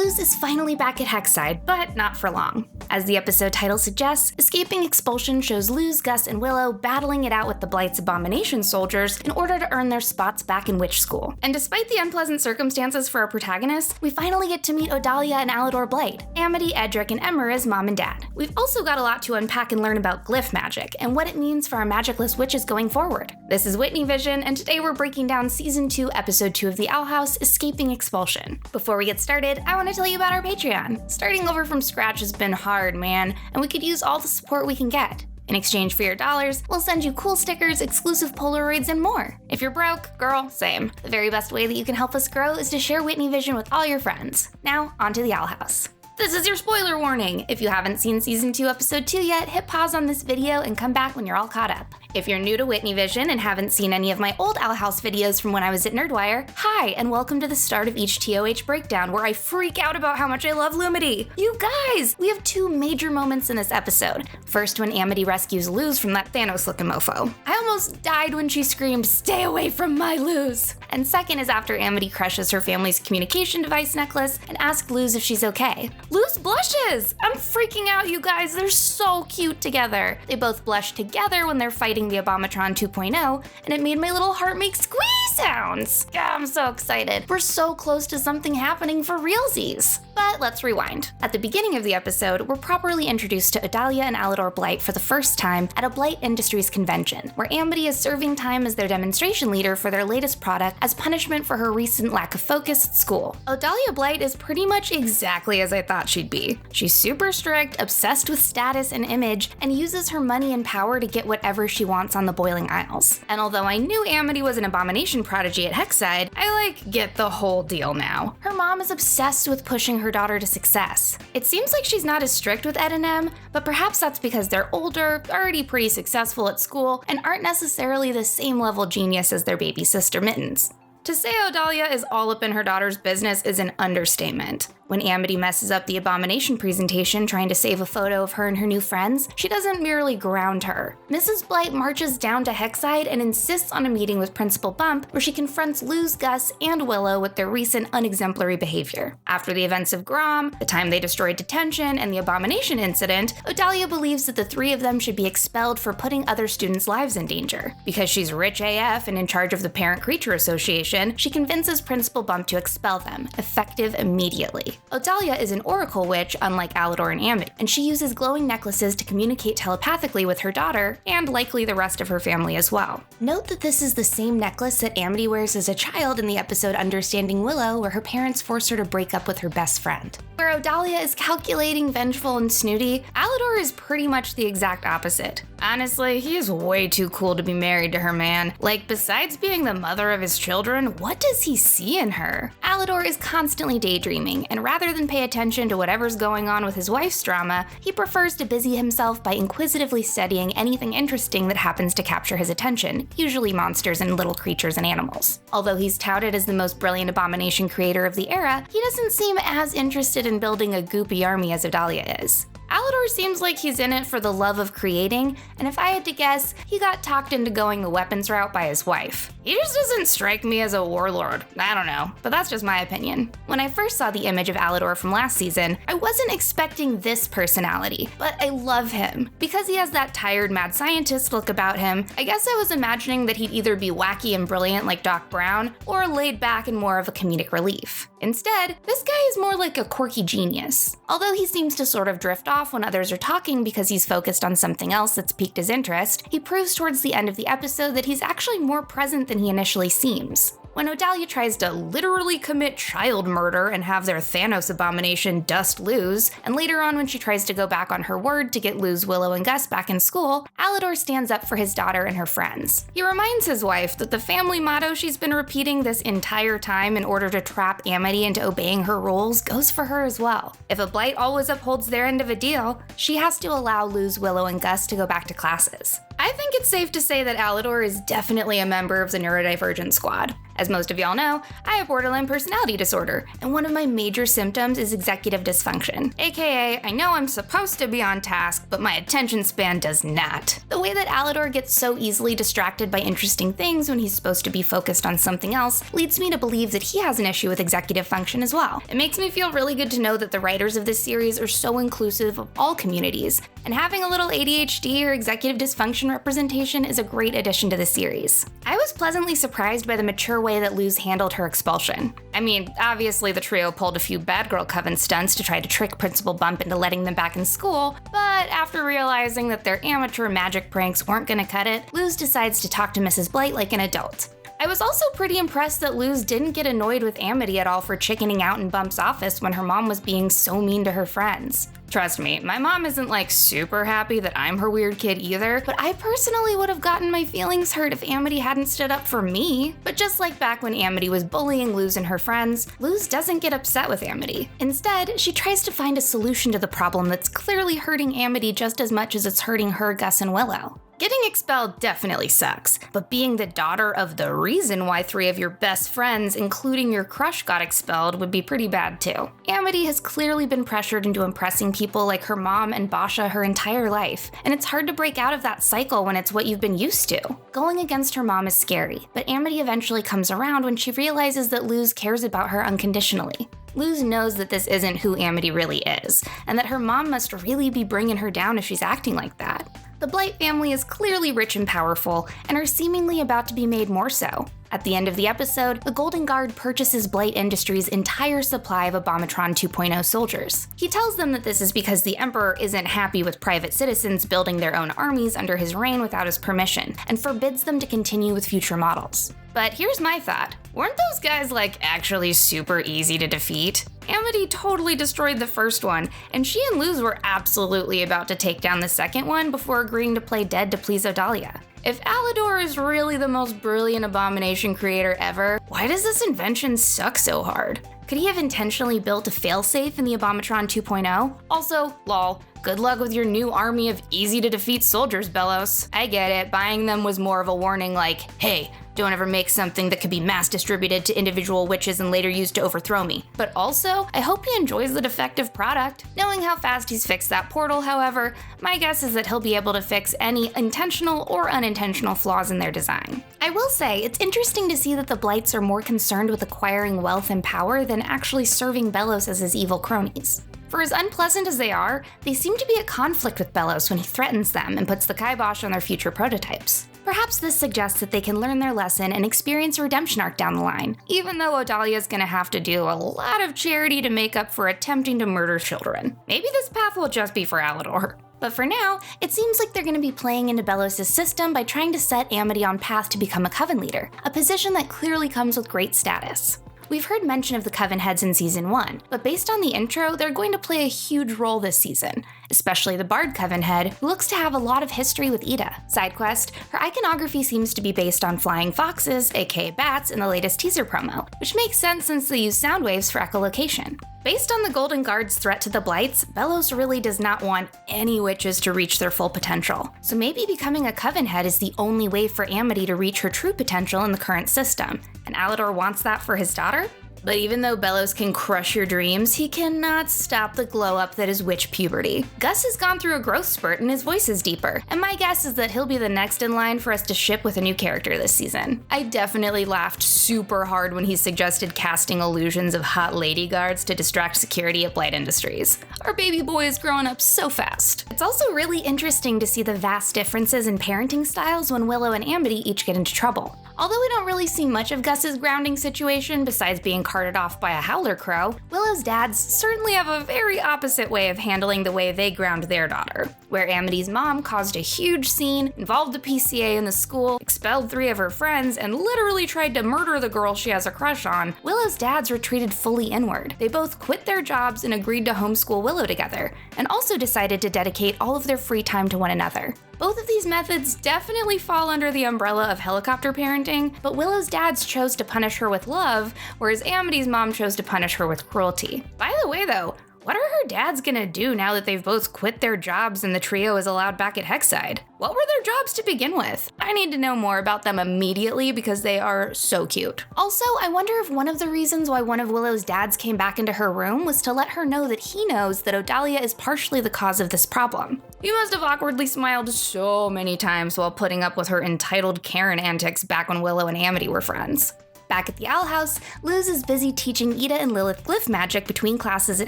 Luz is finally back at Hexside, but not for long. As the episode title suggests, escaping expulsion shows Luz, Gus, and Willow battling it out with the Blight's abomination soldiers in order to earn their spots back in witch school. And despite the unpleasant circumstances for our protagonists, we finally get to meet Odalia and Alador Blight, Amity, Edric, and Emira's mom and dad. We've also got a lot to unpack and learn about glyph magic and what it means for our magicless witches going forward. This is Whitney Vision, and today we're breaking down Season 2, Episode 2 of The Owl House, Escaping Expulsion. Before we get started, I want to tell you about our Patreon. Starting over from scratch has been hard, man, and we could use all the support we can get. In exchange for your dollars, we'll send you cool stickers, exclusive Polaroids, and more. If you're broke, girl, same. The very best way that you can help us grow is to share Whitney Vision with all your friends. Now, on to The Owl House. This is your spoiler warning. If you haven't seen Season 2, Episode 2 yet, hit pause on this video and come back when you're all caught up. If you're new to Whitney Vision and haven't seen any of my old Owl House videos from when I was at Nerdwire, hi, and welcome to the start of each TOH breakdown where I freak out about how much I love Lumity. You guys, we have two major moments in this episode. First, when Amity rescues Luz from that Thanos-looking mofo. I almost died when she screamed, "Stay away from my Luz!" And second is after Amity crushes her family's communication device necklace and asks Luz if she's okay. Luz blushes! I'm freaking out, you guys, they're so cute together. They both blush together when they're fighting the Abomatron 2.0, and it made my little heart make squeeze sounds. I'm so excited. We're so close to something happening for realsies. But let's rewind. At the beginning of the episode, we're properly introduced to Odalia and Alador Blight for the first time at a Blight Industries convention, where Amity is serving time as their demonstration leader for their latest product as punishment for her recent lack of focus at school. Odalia Blight is pretty much exactly as I thought she'd be. She's super strict, obsessed with status and image, and uses her money and power to get whatever she wants on the Boiling Isles. And although I knew Amity was an abomination prodigy at Hexside, I get the whole deal now. Her mom is obsessed with pushing her daughter to success. It seems like she's not as strict with Ed and Em, but perhaps that's because they're older, already pretty successful at school, and aren't necessarily the same level genius as their baby sister Mittens. To say Odalia is all up in her daughter's business is an understatement. When Amity messes up the abomination presentation trying to save a photo of her and her new friends, she doesn't merely ground her. Mrs. Blight marches down to Hexside and insists on a meeting with Principal Bump, where she confronts Luz, Gus, and Willow with their recent unexemplary behavior. After the events of Grom, the time they destroyed detention, and the abomination incident, Odalia believes that the three of them should be expelled for putting other students' lives in danger. Because she's rich AF and in charge of the Parent Creature Association, she convinces Principal Bump to expel them, effective immediately. Odalia is an oracle witch, unlike Alador and Amity, and she uses glowing necklaces to communicate telepathically with her daughter, and likely the rest of her family as well. Note that this is the same necklace that Amity wears as a child in the episode Understanding Willow, where her parents force her to break up with her best friend. Where Odalia is calculating, vengeful, and snooty, Alador is pretty much the exact opposite. Honestly, he is way too cool to be married to her, man. Besides being the mother of his children, what does he see in her? Alador is constantly daydreaming, and rather than pay attention to whatever's going on with his wife's drama, he prefers to busy himself by inquisitively studying anything interesting that happens to capture his attention, usually monsters and little creatures and animals. Although he's touted as the most brilliant abomination creator of the era, he doesn't seem as interested in building a goopy army as Odalia is. Alador seems like he's in it for the love of creating, and if I had to guess, he got talked into going the weapons route by his wife. He just doesn't strike me as a warlord. I don't know, but that's just my opinion. When I first saw the image of Alador from last season, I wasn't expecting this personality, but I love him. Because he has that tired mad scientist look about him, I guess I was imagining that he'd either be wacky and brilliant like Doc Brown, or laid back and more of a comedic relief. Instead, this guy is more like a quirky genius. Although he seems to sort of drift off when others are talking because he's focused on something else that's piqued his interest, he proves towards the end of the episode that he's actually more present than he initially seems. When Odalia tries to literally commit child murder and have their Thanos abomination dust Luz, and later on when she tries to go back on her word to get Luz, Willow, and Gus back in school, Alador stands up for his daughter and her friends. He reminds his wife that the family motto she's been repeating this entire time in order to trap Amity into obeying her rules goes for her as well. If a Blight always upholds their end of a deal, she has to allow Luz, Willow, and Gus to go back to classes. I think it's safe to say that Alador is definitely a member of the neurodivergent squad. As most of y'all know, I have borderline personality disorder, and one of my major symptoms is executive dysfunction, aka I know I'm supposed to be on task, but my attention span does not. The way that Alador gets so easily distracted by interesting things when he's supposed to be focused on something else leads me to believe that he has an issue with executive function as well. It makes me feel really good to know that the writers of this series are so inclusive of all communities, and having a little ADHD or executive dysfunction representation is a great addition to the series. I was pleasantly surprised by the mature way that Luz handled her expulsion. I mean, obviously the trio pulled a few bad girl coven stunts to try to trick Principal Bump into letting them back in school, but after realizing that their amateur magic pranks weren't gonna cut it, Luz decides to talk to Mrs. Blight like an adult. I was also pretty impressed that Luz didn't get annoyed with Amity at all for chickening out in Bump's office when her mom was being so mean to her friends. Trust me, my mom isn't like super happy that I'm her weird kid either, but I personally would have gotten my feelings hurt if Amity hadn't stood up for me. But just like back when Amity was bullying Luz and her friends, Luz doesn't get upset with Amity. Instead, she tries to find a solution to the problem that's clearly hurting Amity just as much as it's hurting her, Gus, and Willow. Getting expelled definitely sucks, but being the daughter of the reason why 3 of your best friends, including your crush, got expelled would be pretty bad too. Amity has clearly been pressured into impressing people like her mom and Basha her entire life, and it's hard to break out of that cycle when it's what you've been used to. Going against her mom is scary, but Amity eventually comes around when she realizes that Luz cares about her unconditionally. Luz knows that this isn't who Amity really is, and that her mom must really be bringing her down if she's acting like that. The Blight family is clearly rich and powerful, and are seemingly about to be made more so. At the end of the episode, the Golden Guard purchases Blight Industries' entire supply of Abomatron 2.0 soldiers. He tells them that this is because the Emperor isn't happy with private citizens building their own armies under his reign without his permission, and forbids them to continue with future models. But here's my thought. Weren't those guys actually super easy to defeat? Amity totally destroyed the first one, and she and Luz were absolutely about to take down the second one before agreeing to play dead to please Odalia. If Alador is really the most brilliant abomination creator ever, why does this invention suck so hard? Could he have intentionally built a failsafe in the Abomatron 2.0? Also, lol, good luck with your new army of easy-to-defeat soldiers, Belos. I get it, buying them was more of a warning hey, don't ever make something that could be mass distributed to individual witches and later used to overthrow me. But also, I hope he enjoys the defective product. Knowing how fast he's fixed that portal, however, my guess is that he'll be able to fix any intentional or unintentional flaws in their design. I will say, it's interesting to see that the Blights are more concerned with acquiring wealth and power than actually serving Belos as his evil cronies. For as unpleasant as they are, they seem to be at conflict with Belos when he threatens them and puts the kibosh on their future prototypes. Perhaps this suggests that they can learn their lesson and experience a redemption arc down the line, even though Odalia's gonna have to do a lot of charity to make up for attempting to murder children. Maybe this path will just be for Alador. But for now, it seems like they're going to be playing into Belos' system by trying to set Amity on path to become a Coven leader, a position that clearly comes with great status. We've heard mention of the Coven heads in Season 1, but based on the intro, they're going to play a huge role this season, especially the Bard Coven head, who looks to have a lot of history with Ida. Side quest, her iconography seems to be based on flying foxes, aka bats, in the latest teaser promo, which makes sense since they use sound waves for echolocation. Based on the Golden Guard's threat to the Blights, Belos really does not want any witches to reach their full potential, so maybe becoming a Coven head is the only way for Amity to reach her true potential in the current system, and Alador wants that for his daughter? But even though Belos can crush your dreams, he cannot stop the glow-up that is witch puberty. Gus has gone through a growth spurt and his voice is deeper, and my guess is that he'll be the next in line for us to ship with a new character this season. I definitely laughed super hard when he suggested casting illusions of hot lady guards to distract security at Blight Industries. Our baby boy is growing up so fast. It's also really interesting to see the vast differences in parenting styles when Willow and Amity each get into trouble. Although we don't really see much of Gus's grounding situation besides being carted off by a howler crow, Willow's dads certainly have a very opposite way of handling the way they ground their daughter. Where Amity's mom caused a huge scene, involved the PCA in the school, expelled 3 of her friends, and literally tried to murder the girl she has a crush on, Willow's dads retreated fully inward. They both quit their jobs and agreed to homeschool Willow together, and also decided to dedicate all of their free time to one another. Both of these methods definitely fall under the umbrella of helicopter parenting, but Willow's dads chose to punish her with love, whereas Amity's mom chose to punish her with cruelty. By the way though, What are her dads gonna do now that they've both quit their jobs and the trio is allowed back at Hexside? What were their jobs to begin with? I need to know more about them immediately because they are so cute. Also, I wonder if one of the reasons why one of Willow's dads came back into her room was to let her know that he knows that Odalia is partially the cause of this problem. He must have awkwardly smiled so many times while putting up with her entitled Karen antics back when Willow and Amity were friends. Back at the Owl House, Luz is busy teaching Ida and Lilith glyph magic between classes at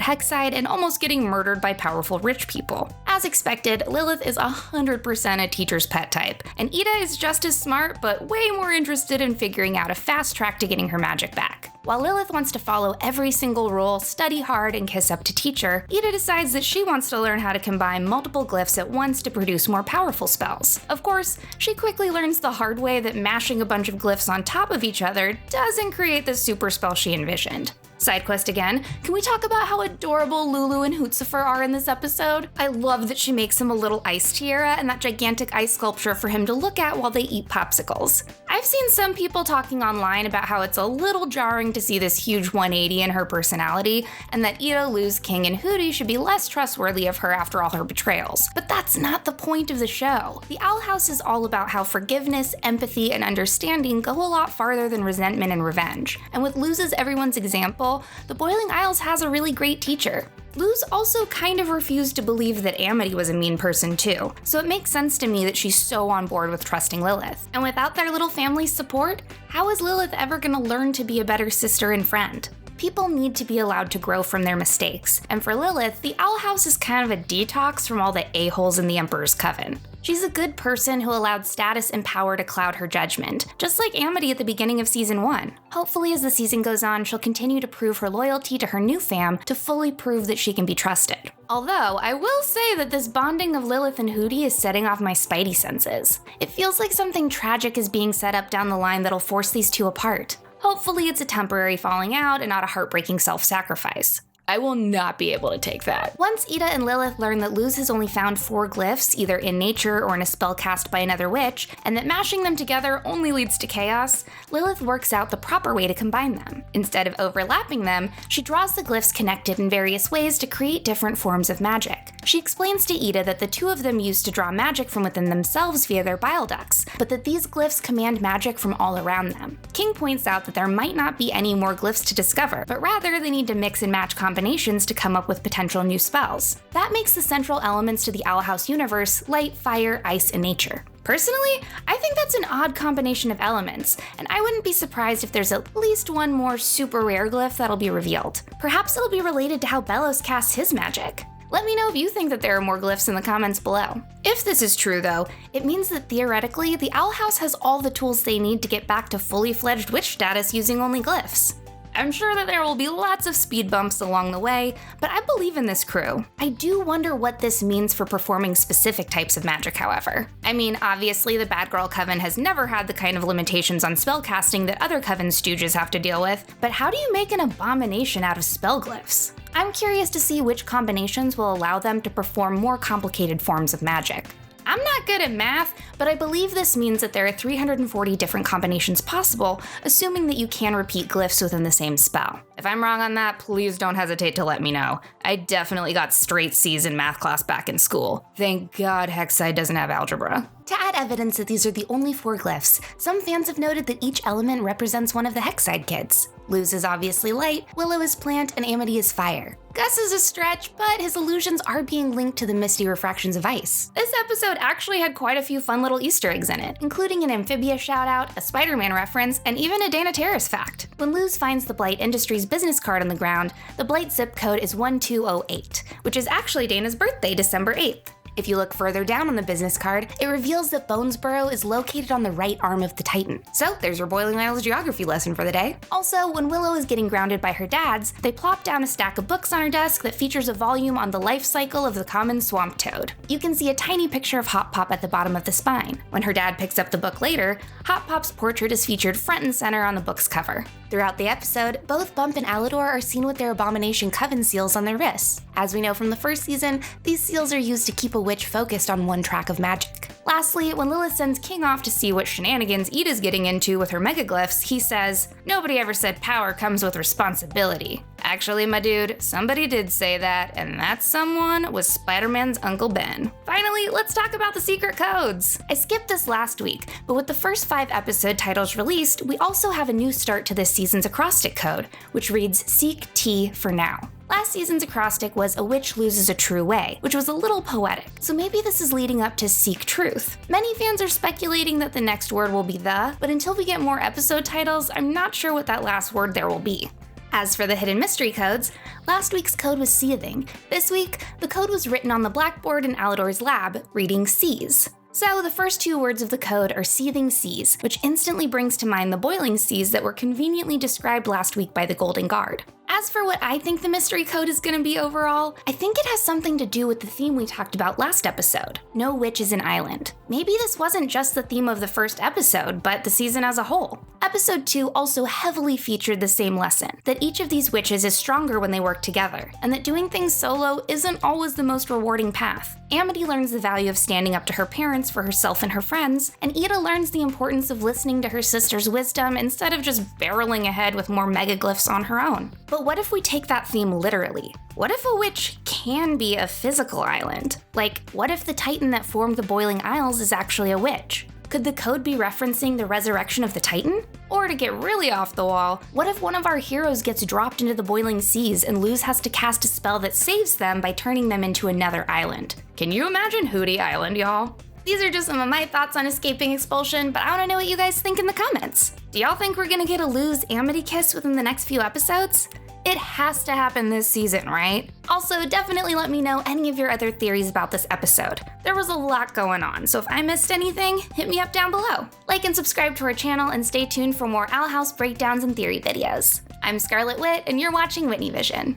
Hexside and almost getting murdered by powerful rich people. As expected, Lilith is 100% a teacher's pet type, and Ida is just as smart but way more interested in figuring out a fast track to getting her magic back. While Lilith wants to follow every single rule, study hard, and kiss up to teacher, Ida decides that she wants to learn how to combine multiple glyphs at once to produce more powerful spells. Of course, she quickly learns the hard way that mashing a bunch of glyphs on top of each other doesn't create the super spell she envisioned. Side quest again, can we talk about how adorable Lulu and Hootsufer are in this episode? I love that she makes him a little ice tiara and that gigantic ice sculpture for him to look at while they eat popsicles. I've seen some people talking online about how it's a little jarring to see this huge 180 in her personality, and that Ida, Luz, King, and Hooty should be less trustworthy of her after all her betrayals. But that's not the point of the show. The Owl House is all about how forgiveness, empathy, and understanding go a lot farther than resentment and revenge. And with Luz as everyone's example, the Boiling Isles has a really great teacher. Luz also kind of refused to believe that Amity was a mean person too, so it makes sense to me that she's so on board with trusting Lilith. And without their little family's support, how is Lilith ever gonna learn to be a better sister and friend? People need to be allowed to grow from their mistakes, and for Lilith, the Owl House is kind of a detox from all the a-holes in the Emperor's Coven. She's a good person who allowed status and power to cloud her judgment, just like Amity at the beginning of Season 1. Hopefully as the season goes on, she'll continue to prove her loyalty to her new fam to fully prove that she can be trusted. Although, I will say that this bonding of Lilith and Hooty is setting off my spidey senses. It feels like something tragic is being set up down the line that'll force these two apart. Hopefully it's a temporary falling out and not a heartbreaking self-sacrifice. I will not be able to take that. Once Ida and Lilith learn that Luz has only found 4 glyphs, either in nature or in a spell cast by another witch, and that mashing them together only leads to chaos, Lilith works out the proper way to combine them. Instead of overlapping them, she draws the glyphs connected in various ways to create different forms of magic. She explains to Ida that the two of them used to draw magic from within themselves via their bile ducts, but that these glyphs command magic from all around them. King points out that there might not be any more glyphs to discover, but rather they need to mix and match combinations to come up with potential new spells. That makes the central elements to the Owl House universe light, fire, ice, and nature. Personally, I think that's an odd combination of elements, and I wouldn't be surprised if there's at least one more super rare glyph that'll be revealed. Perhaps it'll be related to how Belos casts his magic. Let me know if you think that there are more glyphs in the comments below. If this is true though, it means that theoretically, the Owl House has all the tools they need to get back to fully fledged witch status using only glyphs. I'm sure that there will be lots of speed bumps along the way, but I believe in this crew. I do wonder what this means for performing specific types of magic, however. I mean, obviously the Bad Girl Coven has never had the kind of limitations on spellcasting that other Coven stooges have to deal with, but how do you make an abomination out of spell glyphs? I'm curious to see which combinations will allow them to perform more complicated forms of magic. I'm not good at math, but I believe this means that there are 340 different combinations possible, assuming that you can repeat glyphs within the same spell. If I'm wrong on that, please don't hesitate to let me know. I definitely got straight C's in math class back in school. Thank God Hexside doesn't have algebra. To add evidence that these are the only 4 glyphs, some fans have noted that each element represents one of the Hexside kids. Luz is obviously light, Willow is plant, and Amity is fire. Gus is a stretch, but his illusions are being linked to the misty refractions of ice. This episode actually had quite a few fun little Easter eggs in it, including an Amphibia shoutout, a Spider-Man reference, and even a Dana Terrace fact. When Luz finds the Blight Industries business card on the ground, the Blight zip code is 1208, which is actually Dana's birthday, December 8th. If you look further down on the business card, it reveals that Bonesboro is located on the right arm of the Titan. So there's your Boiling Isles geography lesson for the day. Also, when Willow is getting grounded by her dads, they plop down a stack of books on her desk that features a volume on the life cycle of the common swamp toad. You can see a tiny picture of Hop Pop at the bottom of the spine. When her dad picks up the book later, Hop Pop's portrait is featured front and center on the book's cover. Throughout the episode, both Bump and Alador are seen with their Abomination Coven seals on their wrists. As we know from the first season, these seals are used to keep a witch focused on one track of magic. Lastly, when Lilith sends King off to see what shenanigans Ida's getting into with her megaglyphs, he says, "Nobody ever said power comes with responsibility." Actually, my dude, somebody did say that, and that someone was Spider-Man's Uncle Ben. Finally, let's talk about the secret codes. I skipped this last week, but with the first 5 episode titles released, we also have a new start to this season's acrostic code, which reads Seek T for now. Last season's acrostic was A Witch Loses a True Way, which was a little poetic, so maybe this is leading up to Seek Truth. Many fans are speculating that the next word will be the, but until we get more episode titles, I'm not sure what that last word there will be. As for the hidden mystery codes, last week's code was seething. This week, the code was written on the blackboard in Alador's lab, reading seas. So the first 2 words of the code are seething seas, which instantly brings to mind the boiling seas that were conveniently described last week by the Golden Guard. As for what I think the mystery code is going to be overall, I think it has something to do with the theme we talked about last episode, No Witch is an Island. Maybe this wasn't just the theme of the first episode, but the season as a whole. Episode 2 also heavily featured the same lesson, that each of these witches is stronger when they work together, and that doing things solo isn't always the most rewarding path. Amity learns the value of standing up to her parents for herself and her friends, and Ida learns the importance of listening to her sister's wisdom instead of just barreling ahead with more megaglyphs on her own. But what if we take that theme literally? What if a witch can be a physical island? Like, what if the Titan that formed the Boiling Isles is actually a witch? Could the code be referencing the resurrection of the Titan? Or to get really off the wall, what if one of our heroes gets dropped into the boiling seas and Luz has to cast a spell that saves them by turning them into another island? Can you imagine Hootie Island, y'all? These are just some of my thoughts on escaping expulsion, but I want to know what you guys think in the comments. Do y'all think we're gonna get a Luz Amity kiss within the next few episodes? It has to happen this season, right? Also, definitely let me know any of your other theories about this episode. There was a lot going on, so if I missed anything, hit me up down below. Like and subscribe to our channel and stay tuned for more Owl House breakdowns and theory videos. I'm Scarlet Wit, and you're watching Whitney Vision.